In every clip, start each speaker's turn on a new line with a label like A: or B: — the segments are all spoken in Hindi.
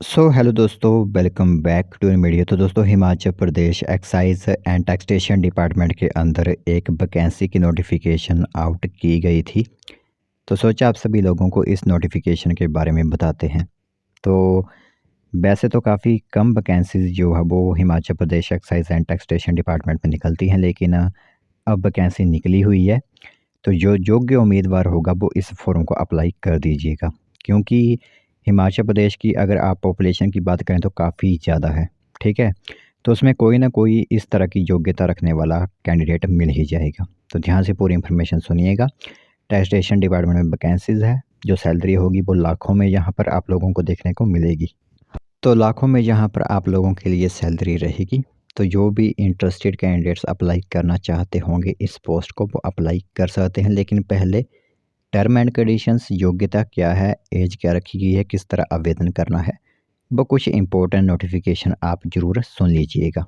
A: हेलो दोस्तों, वेलकम बैक टू मीडिया। तो दोस्तों, Himachal Pradesh excise and taxation department के अंदर एक वैकेंसी की नोटिफिकेशन आउट की गई थी। तो सोचा आप सभी लोगों को इस नोटिफिकेशन के बारे में बताते हैं। तो वैसे तो काफ़ी कम वैकेंसीज जो है वो Himachal Pradesh excise and taxation department में निकलती हैं, लेकिन अब वैकेंसी निकली हुई है। तो जो योग्य उम्मीदवार होगा वो इस फॉर्म को अप्लाई कर दीजिएगा, क्योंकि हिमाचल प्रदेश की अगर आप पॉपुलेशन की बात करें तो काफ़ी ज़्यादा है। ठीक है, तो उसमें कोई ना कोई इस तरह की योग्यता रखने वाला कैंडिडेट मिल ही जाएगा। तो ध्यान से पूरी इन्फॉर्मेशन सुनिएगा। टैक्सेशन डिपार्टमेंट में वैकेंसीज है, जो सैलरी होगी वो लाखों में यहाँ पर आप लोगों को देखने को मिलेगी। तो लाखों में यहाँ पर आप लोगों के लिए सैलरी रहेगी। तो जो भी इंटरेस्टेड कैंडिडेट्स अप्लाई करना चाहते होंगे इस पोस्ट को, वो अप्लाई कर सकते हैं। लेकिन पहले टर्म एंड कंडीशंस, योग्यता क्या है, एज क्या रखी गई है, किस तरह आवेदन करना है, वो कुछ इंपॉर्टेंट नोटिफिकेशन आप ज़रूर सुन लीजिएगा।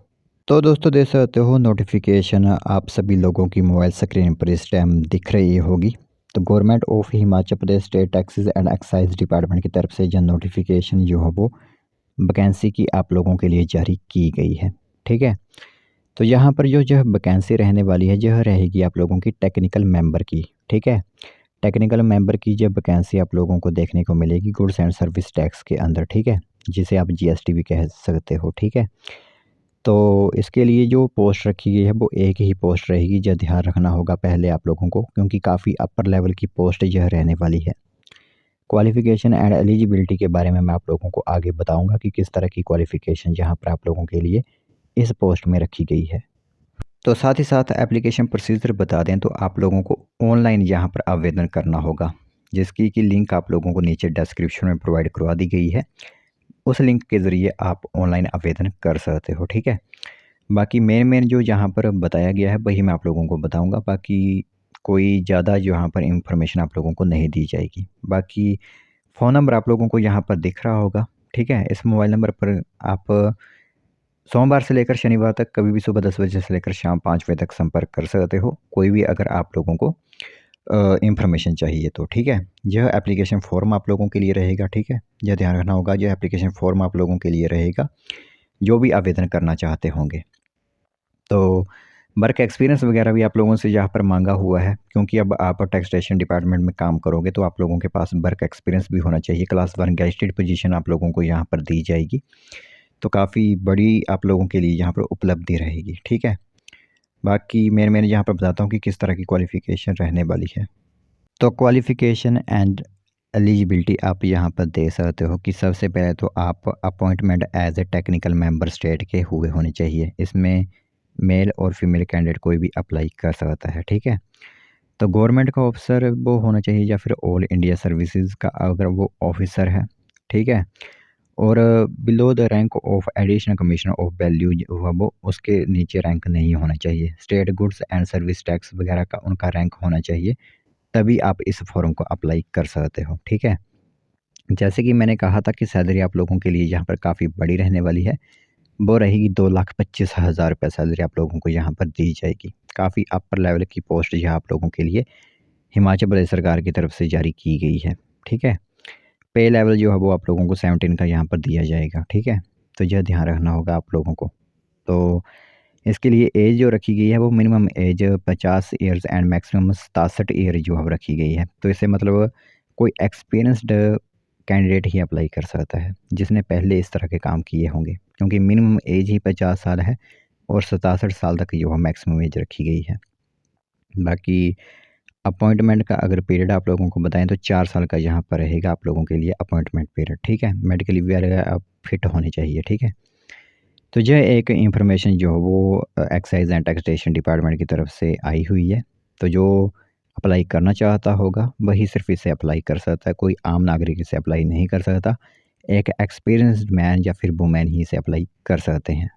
A: तो दोस्तों, देख सकते हो नोटिफिकेशन आप सभी लोगों की मोबाइल स्क्रीन पर इस टाइम दिख रही होगी। तो government of Himachal Pradesh state taxes and excise department की तरफ से जो नोटिफिकेशन जो है वो वैकेंसी की आप लोगों के लिए जारी की गई है। ठीक है, तो यहाँ पर जो वैकेंसी रहने वाली है, यह रहेगी आप लोगों की टेक्निकल मेंबर की। ठीक है, टेक्निकल मेंबर की जब वैकेंसी आप लोगों को देखने को मिलेगी गुड्स एंड सर्विस टैक्स के अंदर। ठीक है, जिसे आप जीएसटी भी कह सकते हो। ठीक है, तो इसके लिए जो पोस्ट रखी गई है वो एक ही पोस्ट रहेगी, जो ध्यान रखना होगा पहले आप लोगों को, क्योंकि काफ़ी अपर लेवल की पोस्ट यह रहने वाली है। क्वालिफ़िकेशन एंड एलिजिबिलिटी के बारे में मैं आप लोगों को आगे बताऊंगा कि किस तरह की क्वालिफ़िकेशन यहाँ पर आप लोगों के लिए इस पोस्ट में रखी गई है। तो साथ ही साथ एप्लीकेशन प्रोसीजर बता दें तो आप लोगों को ऑनलाइन यहाँ पर आवेदन करना होगा, जिसकी कि लिंक आप लोगों को नीचे डिस्क्रिप्शन में प्रोवाइड करवा दी गई है। उस लिंक के ज़रिए आप ऑनलाइन आवेदन कर सकते हो। ठीक है, बाकी मेन जो यहाँ पर बताया गया है वही मैं आप लोगों को बताऊँगा। बाकी कोई ज़्यादा जो यहाँ पर इंफॉर्मेशन आप लोगों को नहीं दी जाएगी। बाकी फ़ोन नंबर आप लोगों को यहाँ पर दिख रहा होगा। ठीक है, इस मोबाइल नंबर पर आप सोमवार से लेकर शनिवार तक कभी भी सुबह 10 बजे से लेकर शाम 5 बजे तक संपर्क कर सकते हो, कोई भी अगर आप लोगों को इंफॉर्मेशन चाहिए तो। ठीक है, यह एप्लीकेशन फ़ॉर्म आप लोगों के लिए रहेगा। ठीक है, यह ध्यान रखना होगा, यह एप्लीकेशन फ़ॉर्म आप लोगों के लिए रहेगा जो भी आवेदन करना चाहते होंगे। तो वर्क एक्सपीरियंस वगैरह भी आप लोगों से यहाँ पर मांगा हुआ है, क्योंकि अब आप टैक्सेशन डिपार्टमेंट में काम करोगे तो आप लोगों के पास वर्क एक्सपीरियंस भी होना चाहिए। क्लास 1 गेस्टेड पोजीशन आप लोगों को यहाँ पर दी जाएगी, तो काफ़ी बड़ी आप लोगों के लिए यहाँ पर उपलब्धि रहेगी। ठीक है, बाकी मैं यहाँ पर बताता हूँ कि किस तरह की क्वालिफ़िकेशन रहने वाली है। तो क्वालिफ़िकेशन एंड एलिजिबिलिटी आप यहाँ पर दे सकते हो कि सबसे पहले तो आप appointment as a technical member state के हुए होने चाहिए। इसमें मेल और फीमेल कैंडिडेट कोई भी अप्लाई कर सकता है। ठीक है, तो गवर्नमेंट का ऑफिसर वो होना चाहिए, या फिर ऑल इंडिया सर्विसेज का अगर वो ऑफिसर है। ठीक है, और below the rank of additional commissioner of value जो है वो उसके नीचे रैंक नहीं होना चाहिए। State goods and service tax वगैरह का उनका रैंक होना चाहिए, तभी आप इस फॉर्म को अप्लाई कर सकते हो। ठीक है, जैसे कि मैंने कहा था कि सैलरी आप लोगों के लिए यहाँ पर काफ़ी बड़ी रहने वाली है। वो रहेगी 2,25,000 रुपये सैलरी आप लोगों को यहाँ पर दी जाएगी। काफ़ी अपर लेवल की पोस्ट यहाँ आप लोगों के लिए हिमाचल प्रदेश सरकार की तरफ से जारी की गई है। ठीक है, पे लेवल जो है वो आप लोगों को 17 का यहाँ पर दिया जाएगा। ठीक है, तो यह ध्यान रखना होगा आप लोगों को। तो इसके लिए एज जो रखी गई है वो minimum age 50 years and maximum 67 year जो है रखी गई है। तो इससे मतलब कोई एक्सपीरियंस्ड कैंडिडेट ही अप्लाई कर सकता है, जिसने पहले इस तरह के काम किए होंगे, क्योंकि मिनिमम एज ही 50 साल है और 67 साल तक जो है मैक्सिमम एज रखी गई है। बाकी अपॉइंटमेंट का अगर पीरियड आप लोगों को बताएं तो 4 साल का यहाँ पर रहेगा आप लोगों के लिए अपॉइंटमेंट पीरियड। ठीक है, मेडिकली वगैरह आप फिट होने चाहिए। ठीक है, तो यह एक इंफॉर्मेशन जो है वो एक्साइज एंड टैक्सेशन डिपार्टमेंट की तरफ से आई हुई है। तो जो अप्लाई करना चाहता होगा वही सिर्फ इसे अप्लाई कर सकता है, कोई आम नागरिक इसे अप्लाई नहीं कर सकता। एक एक्सपीरियंस्ड मैन या फिर वुमेन ही इसे अप्लाई कर सकते हैं।